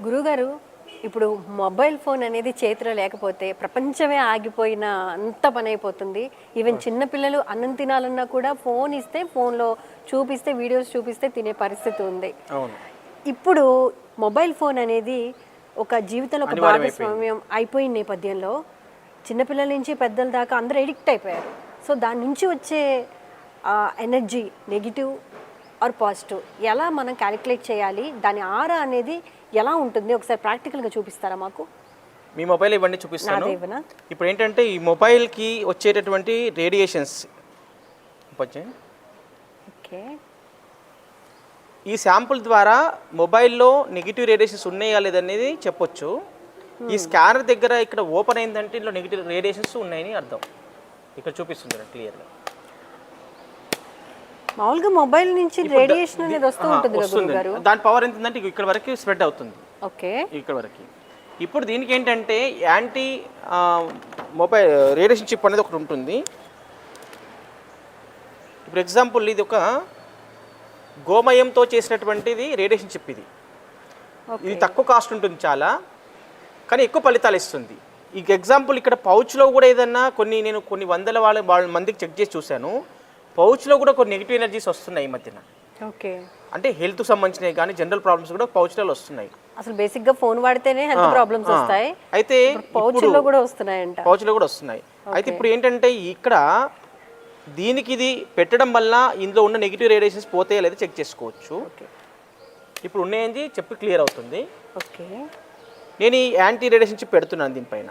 గురుగారు, ఇప్పుడు mobile phone అనేది చేతిలో లేకపోతే ప్రపంచమే ఆగిపోయిన అంత పని అయిపోతుంది. ఈవెన్ చిన్నపిల్లలు అన్నం తినాలన్నా కూడా ఫోన్ ఇస్తే ఫోన్లో చూపిస్తే వీడియోస్ చూపిస్తే తినే పరిస్థితి ఉంది. అవును. ఇప్పుడు మొబైల్ ఫోన్ అనేది ఒక జీవితంలో ఒక భాగస్వామ్యం అయిపోయిన నేపథ్యంలో చిన్నపిల్లల నుంచి పెద్దల దాకా అందరూ ఎడిక్ట్ అయిపోయారు. సో దాని నుంచి వచ్చే ఎనర్జీ నెగిటివ్ ఆర్ పాజిటివ్ ఎలా మనం క్యాలిక్యులేట్ చేయాలి, దాని ఆరా అనేది ఎలా ఉంటుంది ఒకసారి ప్రాక్టికల్గా చూపిస్తారా మాకు? మీ మొబైల్ ఇవన్నీ చూపిస్తాను. ఇప్పుడు ఏంటంటే ఈ మొబైల్కి వచ్చేటటువంటి రేడియేషన్స్ ఓకే, ఈ శాంపుల్ ద్వారా మొబైల్లో నెగిటివ్ రేడియేషన్స్ ఉన్నాయా లేదనేది చెప్పొచ్చు. ఈ స్కానర్ దగ్గర ఇక్కడ ఓపెన్ అయిందంటే ఇందులో నెగిటివ్ రేడియేషన్స్ ఉన్నాయని అర్థం. ఇక్కడ చూపిస్తుంది క్లియర్గా. మామూలుగా మొబైల్ నుంచి రేడియేషన్ అనేది వస్తూ ఉంటుంది కదా గురుగారు, దాని పవర్ ఎంత ఉందంటే ఇక్కడ వరకు స్ప్రెడ్ అవుతుంది. ఓకే, ఇక్కడ వరకు. ఇప్పుడు దీనికి ఏంటంటే యాంటీ మొబైల్ రేడియేషన్ చిప్ అనేది ఒకటి ఉంటుంది. ఇప్పుడు ఎగ్జాంపుల్ ఇది ఒక గోమయంతో చేసినటువంటిది రేడియేషన్ చిప్. ఇది తక్కువ కాస్ట్ ఉంటుంది చాలా, కానీ ఎక్కువ ఫలితాలు ఇస్తుంది. ఈ ఎగ్జాంపుల్ ఇక్కడ పౌచ్లో కూడా ఏదన్నా నేను కొన్ని వందల వాళ్ళ మందికి చెక్ చేసి చూశాను. పౌచ్లో కూడా కొన్ని నెగిటివ్ ఎనర్జీస్ వస్తున్నాయి ఈ మధ్యన. ఓకే, అంటే హెల్త్కి సంబంధించినవి కానీ జనరల్ ప్రాబ్లమ్స్ కూడా పౌచ్లలో వస్తున్నాయి. అసలు బేసిక్గా ఫోన్ వాడితేనే హెల్త్ ప్రాబ్లమ్స్ వస్తాయి, అయితే పౌచ్లో కూడా వస్తున్నాయంట. పౌచ్లో కూడా వస్తున్నాయి. అయితే ఇప్పుడు ఏంటంటే ఇక్కడ దీనికి ఇది పెట్టడం వల్ల ఇందులో ఉన్న నెగిటివ్ రేడియేషన్స్ పోతాయో లేదో చెక్ చేసుకోవచ్చు. ఇప్పుడు ఉన్నాయని చెప్పి క్లియర్ అవుతుంది. ఓకే, నేను ఈ యాంటీ రేడియేషన్ చిప్ పెడుతున్నాను దీనిపైన.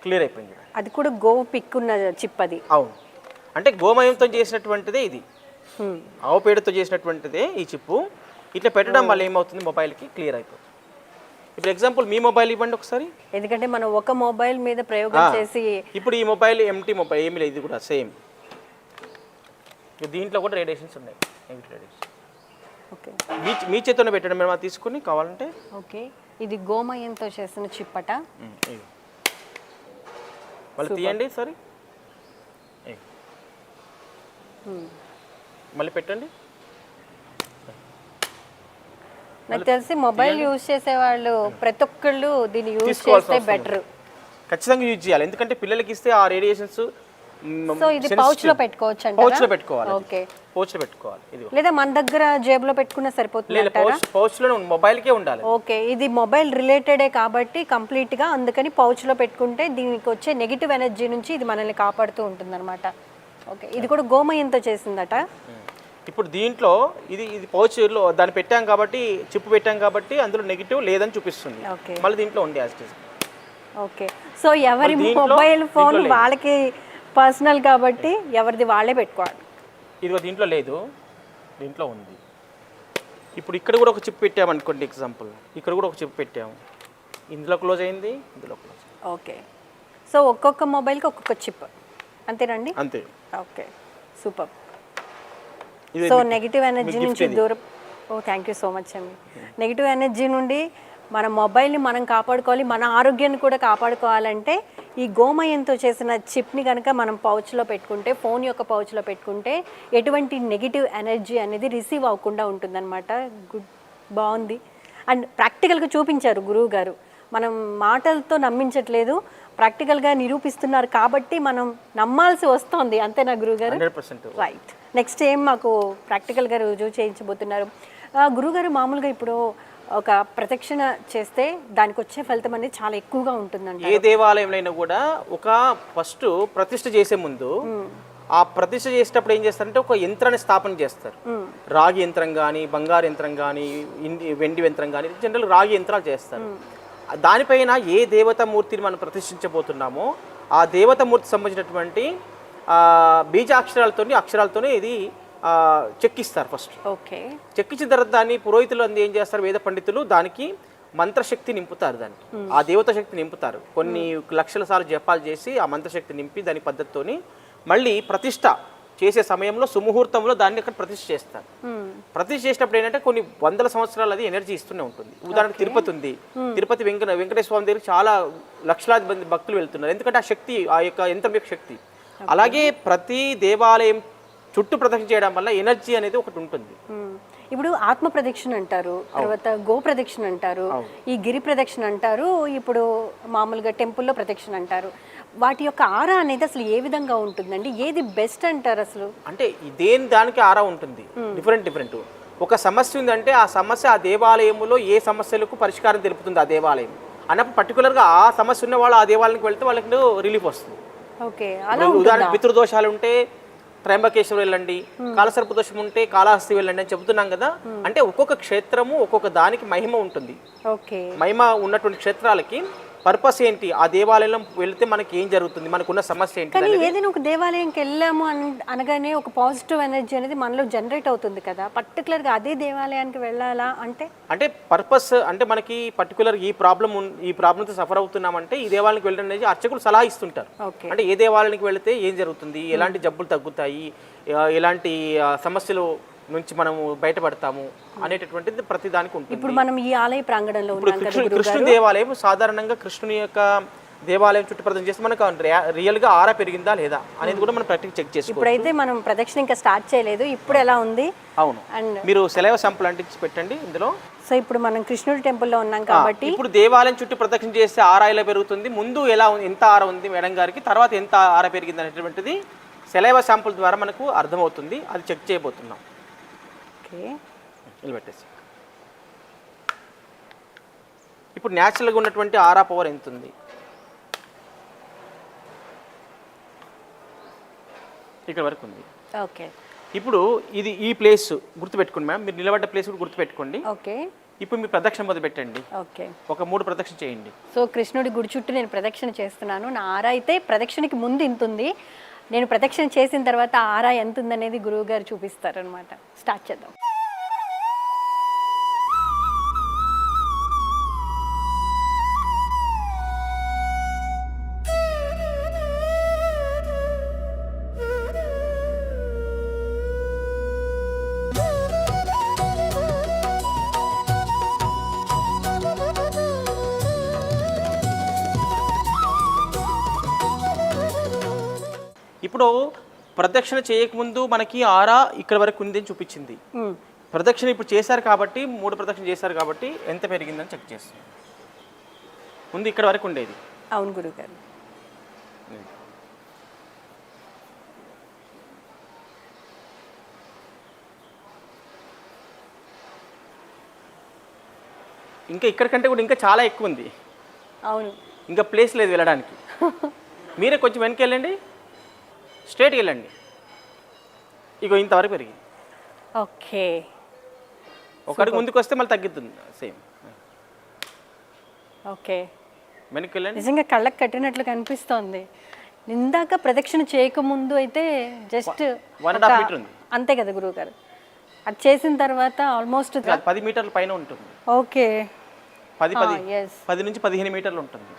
క్లియర్ అయిపోయింది. అది కూడా గో పిక్ ఉన్న చిప్ అది. అవును, అంటే గోమయంతో చేసినటువంటిదే ఇది, ఆవు పేడతో చేసినటువంటిదే ఈ చిప్పు. ఇట్లా పెట్టడం వల్ల ఏమవుతుంది, మొబైల్కి క్లియర్ అయిపోతుంది. ఇప్పుడు ఎగ్జాంపుల్ మీ మొబైల్ ఇవ్వండి ఒకసారి. ఎందుకంటే మనం ఒక మొబైల్ మీద ప్రయోగం చేసి ఇప్పుడు ఈ మొబైల్ ఎంటీ మొబైల్ ఏమి లేదు, ఇది కూడా సేమ్. దీంట్లో కూడా రేడియేషన్స్ ఉన్నాయి, నెగిటివ్ రేడియేషన్. ఓకే, మీ చేతిలో పెట్టడం మేము తీసుకుని కావాలంటే. ఓకే, ఇది గోమయంతో చేసిన చిప్ అట. మళ్ళీ తీయండి సరే, మళ్ళీ పెట్టండి. నాకు తెలిసి మొబైల్ యూజ్ చేసే వాళ్ళు ప్రతి ఒక్కళ్ళు దీన్ని యూజ్ చేస్తే బెటర్. ఖచ్చితంగా యూజ్ చేయాలి, ఎందుకంటే పిల్లలకి ఇస్తే ఆ రేడియేషన్స్. సో ఇది పౌచ్ లో పెట్టుకోవచ్చు అంటారా? పౌచ్ లో పెట్టుకోవాలి. ఓకే, పౌచ్ లో పెట్టుకోవాలి. ఇది లేదా మన దగ్గర జేబులో పెట్టుకున్నా సరిపోతుంది అంటారా? పౌచ్ లో మొబైల్ కే ఉండాలి. ఓకే, ఇది మొబైల్ రిలేటెడే కాబట్టి కంప్లీట్ గా, అందుకని పౌచ్ లో పెట్టుకుంటే దీనికి వచ్చే నెగిటివ్ ఎనర్జీ నుంచి ఇది మనల్ని కాపాడుతూ ఉంటుందన్నమాట. ఓకే, ఇది కూడా గోమయంతో చేసిందట. ఇప్పుడు దీంట్లో ఇది పౌచ్లో దాన్ని పెట్టాం కాబట్టి, చిప్పు పెట్టాం కాబట్టి అందులో నెగిటివ్ లేదని చూపిస్తుంది. మళ్ళీ దీంట్లో ఉంది as it is. Okay, so ఎవరి మొబైల్ ఫోన్ వాళ్ళకి పర్సనల్ కాబట్టి ఎవరిది వాళ్ళే పెట్టుకోవాలి. ఇదిగో దీంట్లో లేదు, దీంట్లో ఉంది. ఇప్పుడు ఇక్కడ కూడా ఒక చిప్ పెట్టామనుకోండి ఎగ్జాంపుల్, ఇక్కడ కూడా ఒక చిప్ పెట్టాము, ఇందులో క్లోజ్ అయింది, ఇందులో క్లోజ్. ఓకే, సో ఒక్కొక్క మొబైల్కి ఒక్కొక్క చిప్ అంతేనండి? అంతే. Okay, super. So negative energy నుంచి దూరం. థ్యాంక్ యూ సో మచ్ అండి. నెగిటివ్ ఎనర్జీ నుండి మన మొబైల్ని మనం కాపాడుకోవాలి, మన ఆరోగ్యాన్ని కూడా కాపాడుకోవాలంటే ఈ గోమయంతో చేసిన చిప్ని కనుక మనం పౌచ్లో పెట్టుకుంటే, ఫోన్ యొక్క పౌచ్లో పెట్టుకుంటే ఎటువంటి నెగిటివ్ ఎనర్జీ అనేది రిసీవ్ అవ్వకుండా ఉంటుందన్నమాట. గుడ్, బాగుంది. అండ్ ప్రాక్టికల్గా చూపించారు గురువు గారు. మనం మాటలతో నమ్మించట్లేదు, ప్రాక్టికల్గా నిరూపిస్తున్నారు కాబట్టి మనం నమ్మాల్సి వస్తుంది. అంతేనా గురువుగారు? 100%. రైట్. నెక్స్ట్ ఏం మాకు ప్రాక్టికల్గా రుజువు చేయించబోతున్నారు గురుగారు? మామూలుగా ఇప్పుడు ఒక ప్రదక్షిణ చేస్తే దానికి వచ్చే ఫలితం అనేది చాలా ఎక్కువగా ఉంటుందండి. ఏ దేవాలయంలో కూడా ఒక ఫస్ట్ ప్రతిష్ఠ చేసే ముందు ఆ ప్రతిష్ఠ చేసేటప్పుడు ఏం చేస్తారంటే ఒక యంత్రాన్ని స్థాపన చేస్తారు. రాగి యంత్రం కానీ, బంగారు యంత్రం కానీ, వెండి యంత్రం కానీ, జనరల్ రాగి యంత్రాలు చేస్తారు. దానిపైన ఏ దేవతామూర్తిని మనం ప్రతిష్ఠించబోతున్నామో ఆ దేవతామూర్తి సంబంధించినటువంటి అక్షరాలతోనే ఇది చెక్కిస్తారు ఫస్ట్. ఓకే, చెక్కించిన తర్వాత దాన్ని పురోహితులు ఏం చేస్తారు, వేద పండితులు దానికి మంత్రశక్తి నింపుతారు, దానికి ఆ దేవత శక్తి నింపుతారు. కొన్ని లక్షల సార్లు జపాలు చేసి ఆ మంత్రశక్తి నింపి దాని పద్ధతితోని మళ్ళీ ప్రతిష్ట చేసే సమయంలో సుముహూర్తంలో దాన్ని అక్కడ ప్రతిష్ఠ చేస్తారు. ప్రతిష్ఠ చేసినప్పుడు ఏంటంటే కొన్ని వందల సంవత్సరాలు అది ఎనర్జీ ఇస్తూనే ఉంటుంది. ఉదాహరణకు తిరుపతి ఉంది, తిరుపతి వెంకటేశ్వర స్వామి దగ్గర చాలా లక్షలాది మంది భక్తులు వెళ్తున్నారు, ఎందుకంటే ఆ శక్తి, ఆ యొక్క యంత్రం యొక్క శక్తి. అలాగే ప్రతి దేవాలయం చుట్టూ ప్రదక్షిణ చేయడం వల్ల ఎనర్జీ అనేది ఒకటి ఉంటుంది. ఇప్పుడు ఆత్మ ప్రదక్షిణ అంటారు, తర్వాత గో ప్రదక్షిణ అంటారు, ఈ గిరి ప్రదక్షిణ అంటారు, ఇప్పుడు మామూలుగా టెంపుల్లో ప్రదక్షిణ అంటారు. వాటి యొక్క ఆరా అనేది అసలు ఏ విధంగా ఉంటుందండి? ఏది బెస్ట్ అంటారు అసలు? అంటే దేని దానికి ఆరా ఉంటుంది, డిఫరెంట్. ఒక సమస్య ఉందంటే ఆ సమస్య ఆ దేవాలయంలో ఏ సమస్యలకు పరిష్కారం తెలుపుతుంది ఆ దేవాలయం అన్నప్పుడు పర్టికులర్గా ఆ సమస్య ఉన్న వాళ్ళు ఆ దేవాలయానికి వెళ్తే వాళ్ళకి రిలీఫ్ వస్తుంది. ఓకే, అలా ఉదాహరణకు పితృదోషాలు ఉంటే త్రయంబకేశ్వరం వెళ్ళండి, కాలసర్ప దోషం ఉంటే కాళహస్తి వెళ్ళండి అని చెబుతున్నాం కదా. అంటే ఒక్కొక్క క్షేత్రము ఒక్కొక్క దానికి మహిమ ఉంటుంది. ఓకే, మహిమ ఉన్నటువంటి క్షేత్రాలకి పర్పస్ ఏంటి, ఆ దేవాలయంలో వెళ్తే మనకి ఏం జరుగుతుంది, మనకున్న సమస్య ఏంటి. కానీ ఏదైనా ఒక దేవాలయంకి వెళ్ళాము అనగానే ఒక పాజిటివ్ ఎనర్జీ అనేది మనలో జనరేట్ అవుతుంది కదా. పర్టికులర్గా అదే దేవాలయానికి వెళ్ళాలా అంటే పర్పస్ అంటే మనకి పర్టికులర్ ఈ ప్రాబ్లంతో సఫర్ అవుతున్నామంటే ఈ దేవాలయానికి వెళ్ళడం అనేది అర్చకులు సలహా ఇస్తుంటారు. అంటే ఏ దేవాలయానికి వెళితే ఏం జరుగుతుంది, ఎలాంటి జబ్బులు తగ్గుతాయి, ఎలాంటి సమస్యలు నుంచి మనము బయటపడతాము అనేటటువంటిది ప్రతి దానికి ఉంటుంది. ఇప్పుడు మనం ఈ ఆలయ ప్రాంగణంలో కృష్ణుని దేవాలయం సాధారణంగా కృష్ణుని యొక్క దేవాలయం చుట్టూ ప్రదక్షిణ చేస్తే మనకు రియల్ గా ఆరా పెరిగిందా లేదా అనేది కూడా మనం ప్రాక్టికల్ చెక్ చేసుకోవచ్చు. ఇప్పుడైతే మనం ప్రదక్షిణ ఇంకా స్టార్ట్ చేయలేదు, ఇప్పుడు ఎలా ఉంది? అవును, అండ్ మీరు సెలవు శాంపుల్ అంటించి పెట్టండి ఇందులో. సో ఇప్పుడు మనం కృష్ణుడి టెంపుల్లో ఉన్నాం కాబట్టి ఇప్పుడు దేవాలయం చుట్టూ ప్రదక్షిణ చేస్తే ఆరా ఎలా పెరుగుతుంది, ముందు ఎలా ఎంత ఆరా ఉంది మేడం గారికి, తర్వాత ఎంత ఆరా పెరిగింది అనేటువంటిది సెలవు శాంపుల్ ద్వారా మనకు అర్థమవుతుంది. అది చెక్ చేయబోతున్నాం. పెట్టేసి ఇప్పుడు న్యాచురల్గా ఉన్నటువంటి ఆరా పవర్ ఎంత ఉంది, ఇక్కడ వరకు ఉంది. ఓకే, ఇప్పుడు ఇది ఈ ప్లేస్ గుర్తుపెట్టుకోండి మ్యామ్, మీరు నిలబడ్డ ప్లేస్ కూడా గుర్తుపెట్టుకోండి. ఓకే, ఇప్పుడు మీరు ప్రదక్షిణ మొదలు పెట్టండి. ఓకే, ఒక 3 ప్రదక్షిణ చేయండి. సో కృష్ణుడి గుడి చుట్టూ నేను ప్రదక్షిణ చేస్తున్నాను. నా ఆరా అయితే ప్రదక్షిణకి ముందు ఇంత ఉంది, నేను ప్రదక్షిణ చేసిన తర్వాత ఆరా ఎంత ఉందనేది గురువు గారు చూపిస్తారనమాట. స్టార్ట్ చేద్దాం. ఇప్పుడు ప్రదక్షిణ చేయకముందు మనకి ఆరా ఇక్కడ వరకు ఉంది అని చూపించింది. ప్రదక్షిణ ఇప్పుడు చేశారు కాబట్టి 3 ప్రదక్షిణ చేశారు కాబట్టి ఎంత పెరిగిందని చెక్ చేస్తాం. ముందు ఇక్కడ వరకు ఉండేది. అవును గురుగారు. ఇంకా ఇక్కడ కంటే కూడా ఇంకా చాలా ఎక్కువ ఉంది. అవును, ఇంకా ప్లేస్ లేదు వెళ్ళడానికి. మీరే కొంచెం వెనక్కి వెళ్ళండి, స్ట్రేట్కి వెళ్ళండి. ఇగో ఇంతవరకు పెరిగింది. ఓకే, ఒకటి ముందుకు వస్తే మళ్ళీ తగ్గుతుంది సేమ్. ఓకే, వెనక్కి వెళ్ళండి. నిజంగా కళ్ళకు కట్టినట్లు కనిపిస్తోంది. ఇందాక ప్రదక్షిణ చేయకముందు అయితే జస్ట్ 1.5 మీటర్ ఉంది అంతే కదా గురువు గారు. అది చేసిన తర్వాత ఆల్మోస్ట్ 10 మీటర్ల పైన ఉంటుంది. ఓకే, 10 నుంచి 15 మీటర్లు ఉంటుంది.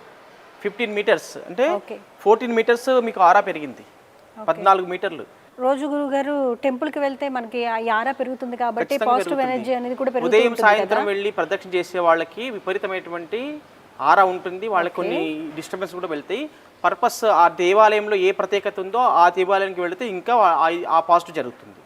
15 మీటర్స్ అంటే 14 మీటర్స్ మీకు ఆరా పెరిగింది. 14 మీటర్లు. రోజు గురువు గారు టెంపుల్కి వెళ్తే మనకి ఈ ఆరా పెరుగుతుంది కాబట్టి పాజిటివ్ ఎనర్జీ అనేది కూడా పెరుగుతుంది. ఉదయం సాయంత్రం వెళ్ళి ప్రదక్షిణ చేసే వాళ్ళకి విపరీతమైనటువంటి ఆరా ఉంటుంది. వాళ్ళకి కొన్ని డిస్టర్బెన్స్ కూడా వెళ్తాయి. పర్పస్ ఆ దేవాలయంలో ఏ ప్రత్యేకత ఉందో ఆ దేవాలయానికి వెళితే ఇంకా ఆ పాజిటివ్ జరుగుతుంది.